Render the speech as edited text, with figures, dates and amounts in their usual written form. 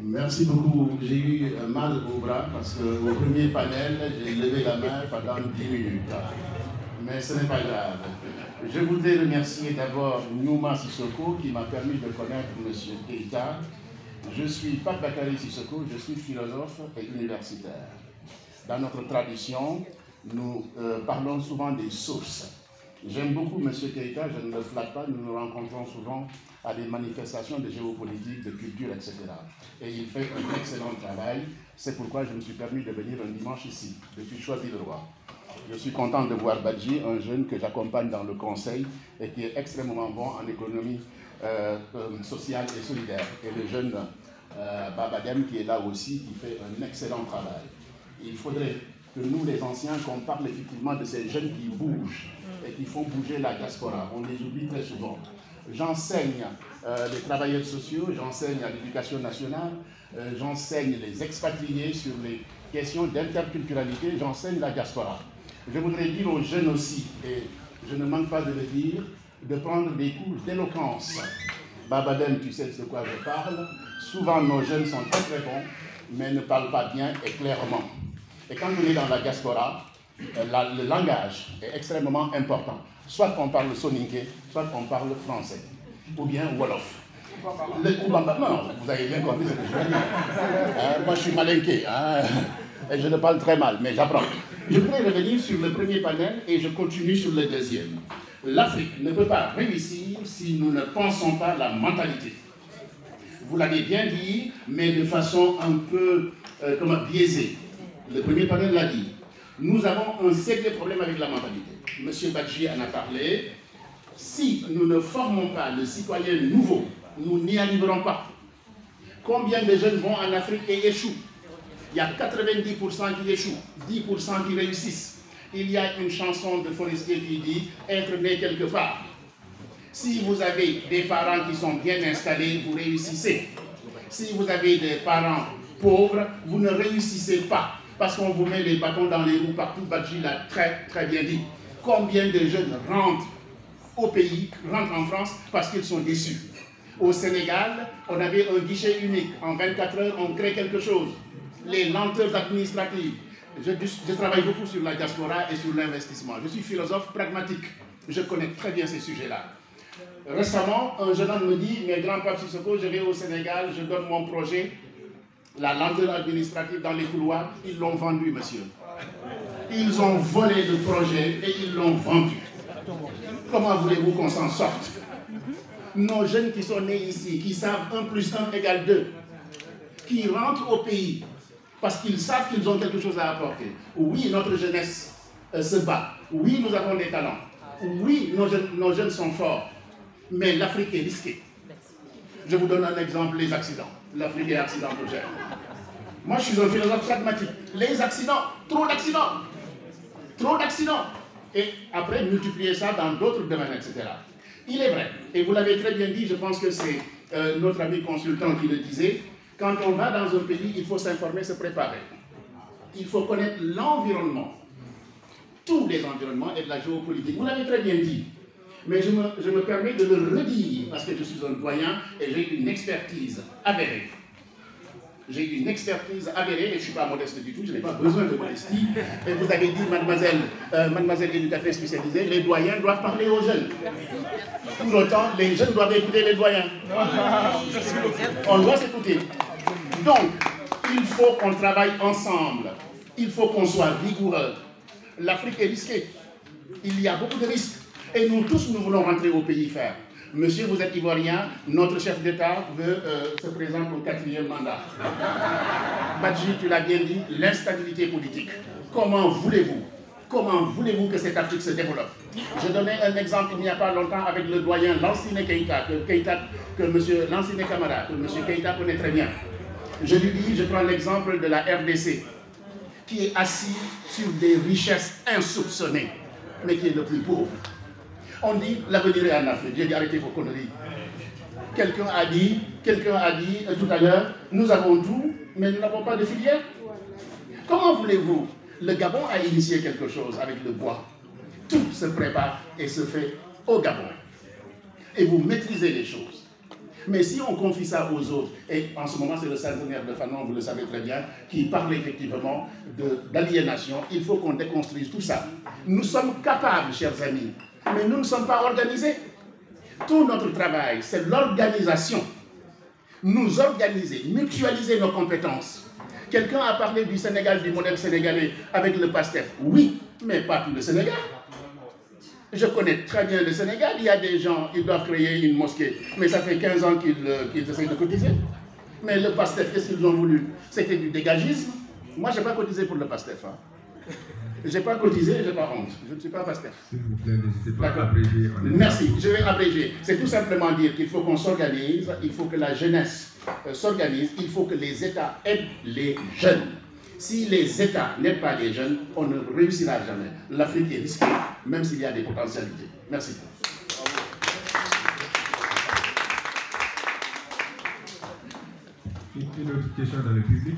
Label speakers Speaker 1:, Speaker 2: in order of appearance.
Speaker 1: Merci beaucoup. J'ai eu mal au bras parce qu'au premier panel, j'ai levé la main pendant 10 minutes. Mais ce n'est pas grave. Je voudrais remercier d'abord Nyouma Sissoko qui m'a permis de connaître M. Keïta. Je suis Pape Bakary Sissoko, je suis philosophe et universitaire. Dans notre tradition, nous parlons souvent des sources. J'aime beaucoup M. Keïta, je ne le flatte pas, nous nous rencontrons souvent à des manifestations de géopolitique, de culture, etc. Et il fait un excellent travail. C'est pourquoi je me suis permis de venir un dimanche ici, depuis Choisy-le-Roi. Je suis content de voir Badji, un jeune que j'accompagne dans le conseil et qui est extrêmement bon en économie sociale et solidaire. Et le jeune Babadem qui est là aussi, qui fait un excellent travail. Il faudrait que nous, les anciens, qu'on parle effectivement de ces jeunes qui bougent et qui font bouger la diaspora. On les oublie très souvent. J'enseigne les travailleurs sociaux, j'enseigne à l'éducation nationale, j'enseigne les expatriés sur les questions d'interculturalité, j'enseigne la diaspora. Je voudrais dire aux jeunes aussi, et je ne manque pas de le dire, de prendre des cours d'éloquence. Babadem, tu sais de quoi je parle. Souvent, nos jeunes sont très très bons, mais ne parlent pas bien et clairement. Et quand on est dans la diaspora, le langage est extrêmement important. Soit on parle soninké, soit on parle français, ou bien wolof. Non, vous avez bien compris ce que je veux dire. Moi, je suis malinké, et je le parle très mal, mais j'apprends. Je voudrais revenir sur le premier panel et je continue sur le deuxième. L'Afrique ne peut pas réussir si nous ne pensons pas la mentalité. Vous l'avez bien dit, mais de façon un peu biaisée. Le premier panel l'a dit. Nous avons un sérieux problème avec la mentalité. Monsieur Badji en a parlé. Si nous ne formons pas le citoyen nouveau, nous n'y arriverons pas. Combien de jeunes vont en Afrique et échouent? Il y a 90% qui échouent, 10% qui réussissent. Il y a une chanson de Forestier qui dit « être né quelque part ». Si vous avez des parents qui sont bien installés, vous réussissez. Si vous avez des parents pauvres, vous ne réussissez pas. Parce qu'on vous met les bâtons dans les roues partout. Badji l'a très très bien dit. Combien de jeunes rentrent au pays, rentrent en France parce qu'ils sont déçus. Au Sénégal, on avait un guichet unique. En 24 heures, on crée quelque chose. Les lenteurs administratives. Je travaille beaucoup sur la diaspora et sur l'investissement. Je suis philosophe pragmatique. Je connais très bien ces sujets-là. Récemment, un jeune homme me dit « Mais grand Pape Sissoko, je vais au Sénégal, je donne mon projet. La lenteur administrative dans les couloirs, ils l'ont vendu, monsieur. Ils ont volé le projet et ils l'ont vendu. Comment voulez-vous qu'on s'en sorte? Nos jeunes qui sont nés ici, qui savent 1 + 1 = 2, qui rentrent au pays parce qu'ils savent qu'ils ont quelque chose à apporter. Oui, notre jeunesse se bat. Oui, nous avons des talents. Oui, nos jeunes sont forts. Mais l'Afrique est risquée. Je vous donne un exemple, les accidents. L'Afrique est accidentogène. Moi, je suis un philosophe pragmatique. Les accidents, trop d'accidents. Trop d'accidents. Et après, multiplier ça dans d'autres domaines, etc. Il est vrai, et vous l'avez très bien dit, je pense que c'est notre ami consultant qui le disait, quand on va dans un pays, il faut s'informer, se préparer. Il faut connaître l'environnement, tous les environnements et de la géopolitique. Vous l'avez très bien dit, mais je me permets de le redire, parce que je suis un doyen et j'ai une expertise avérée. J'ai une expertise avérée et je ne suis pas modeste du tout, je n'ai pas besoin de modestie. Et vous avez dit, mademoiselle éducatrice spécialisée, les doyens doivent parler aux jeunes. Pour autant, les jeunes doivent écouter les doyens. On doit s'écouter. Donc, il faut qu'on travaille ensemble. Il faut qu'on soit rigoureux. L'Afrique est risquée. Il y a beaucoup de risques. Et nous tous, nous voulons rentrer au pays faire. Monsieur, vous êtes ivoirien, notre chef d'État se présente au 4e mandat. Badji, tu l'as bien dit, l'instabilité politique. Comment voulez-vous que cette Afrique se développe? Je donnais un exemple il n'y a pas longtemps avec le doyen Lansine Keïta, que monsieur Lansine Camara, que monsieur Keïta connaît très bien. Je lui dis, je prends l'exemple de la RDC, qui est assis sur des richesses insoupçonnées, mais qui est le plus pauvre. On dit l'avenir est en Afrique. J'ai dit arrêtez vos conneries. Quelqu'un a dit tout à l'heure, nous avons tout, mais nous n'avons pas de filière. Comment voulez-vous? Le Gabon a initié quelque chose avec le bois. Tout se prépare et se fait au Gabon. Et vous maîtrisez les choses. Mais si on confie ça aux autres, et en ce moment c'est le centenaire de Fanon, vous le savez très bien, qui parle effectivement d'aliénation, il faut qu'on déconstruise tout ça. Nous sommes capables, chers amis, mais nous ne sommes pas organisés. Tout notre travail, c'est l'organisation. Nous organiser, mutualiser nos compétences. Quelqu'un a parlé du Sénégal, du modèle sénégalais avec le PASTEF. Oui, mais pas tout le Sénégal. Je connais très bien le Sénégal, il y a des gens, ils doivent créer une mosquée, mais ça fait 15 ans qu'ils essayent de cotiser. Mais le PASTEF, qu'est-ce qu'ils ont voulu? C'était du dégagisme. Moi, je n'ai pas cotisé pour le PASTEF. Hein. Je n'ai pas cotisé, je n'ai pas honte. Je ne suis pas PASTEF.
Speaker 2: S'il vous plaît, n'hésitez pas à abréger.
Speaker 1: Merci, je vais abréger. C'est tout simplement dire qu'il faut qu'on s'organise, il faut que la jeunesse s'organise, il faut que les États aident les jeunes. Si les États n'aident pas les jeunes, on ne réussira jamais. L'Afrique est risquée, même s'il y a des potentialités. Merci.
Speaker 2: Une autre question dans le public?